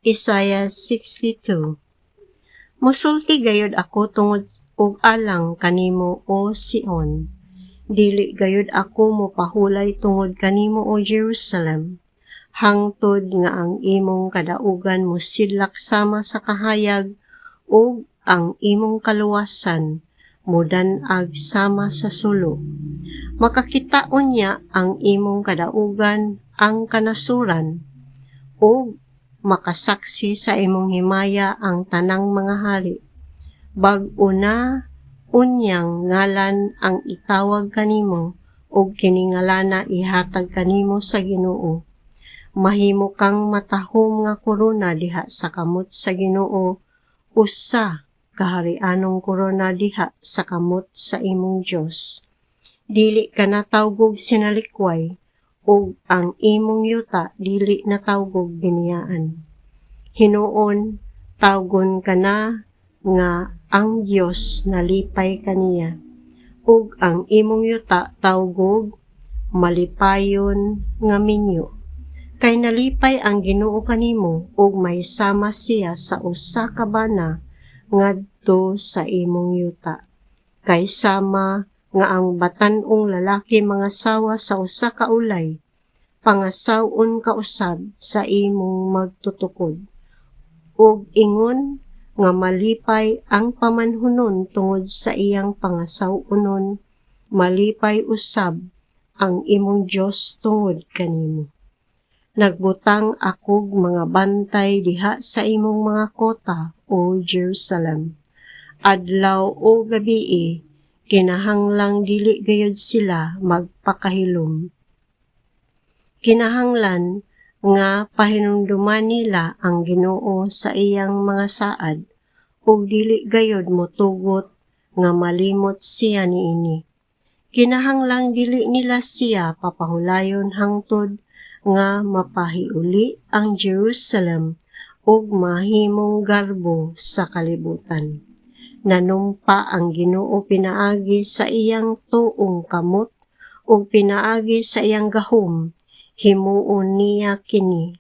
Isaiah 62. Musulti gayud ako tungod og alang kanimo o Sion. Dili gayud ako mopahulay tungod kanimo o Jerusalem. Hangtod nga ang imong kadaugan mosidlak sama sa kahayag ug ang imong kaluwasan modan-ag sama sa sulo. Makakita unya ang imong kadaugan ang kanasuran ug makasaksi sa imong himaya ang tanang mga hari. Bag-o na unyang ngalan ang itawag kanimo ug kiningalana ihatag kanimo sa Ginoo. Mahimo kang matahom nga korona diha sa kamot sa Ginoo, usa kaharianong korona diha sa kamot sa imong Dios. Dili ka natawgog sinalikway, ug ang imong yuta dili natawgog biniyaan. Hinuon, tawgon ka na nga ang Dios nalipay kaniya, ug ang imong yuta tawgog malipayon nga minyo. Kay nalipay ang Ginoo kanimo ug mahisama siya sa usa ka bana ngadto sa imong yuta. Kay sama nga ang batan-ong lalaki mangasawa sa usa ka ulay, pangasaw-on ka usab sa imong magtutukod. Ug ingon nga malipay ang pamanhunon tungod sa iyang pangasaw-onon, malipay usab ang imong Dios tungod kanimo. Nagbutang akog mga bantay diha sa imong mga kota, o Jerusalem. Adlaw o gabii, kinahanglang dili gayud sila magpakahilom. Kinahanglan nga pahinumduman nila ang Ginoo sa iyang mga saad, ug dili gayud motugot nga malimot siya niini. Kinahanglang dili nila siya papahulayon hangtod nga mapahiuli ang Jerusalem ug mahimong garbo sa kalibutan. Nanumpa ang Ginoo pinaagi sa iyang tuong kamot ug pinaagi sa iyang gahom, himuon niya kini.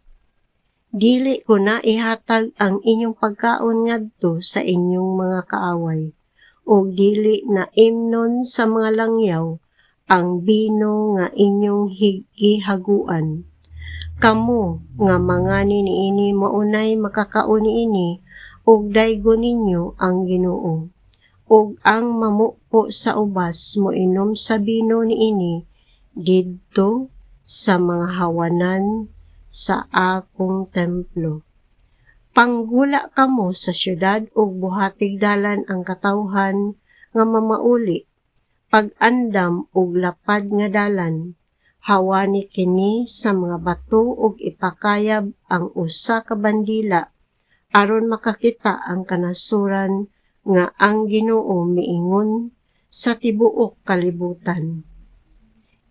Dili ko na ihatag ang inyong pagkaon ngadto sa inyong mga kaaway, ug dili na imnon sa mga langyaw ang bino nga inyong gihaguan. Kamo nga mangani niini maunay makakaon niini, ug daygon ninyo ang Ginoo. Ug ang mamupo sa ubas moinom sa bino niini didto sa mga hawanan sa akong templo. Panggula kamo sa syudad ug buhatig dalan ang katawhan nga mamauli, pag-andam ug lapad nga dalan. Hawani kini sa mga bato ug ipakayab ang usa ka bandila aron makakita ang kanasuran nga ang Ginoo miingon sa tibuok kalibutan.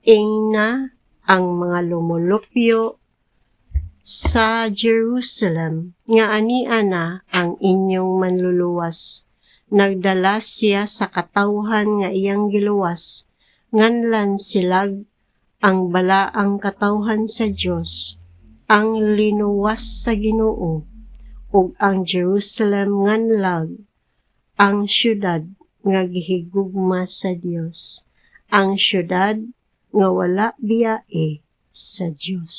Ingna ang mga lumulupyo sa Jerusalem nga ania na ang inyong manluluwas. Nagdala siya sa katawhan nga iyang giluwas, nganlan silag ang balaang katawhan sa Dios, ang linuwas sa Ginoo, ug ang Jerusalem nganlag ang syudad nga gihigugma sa Dios, ang syudad nga wala biyae sa Dios.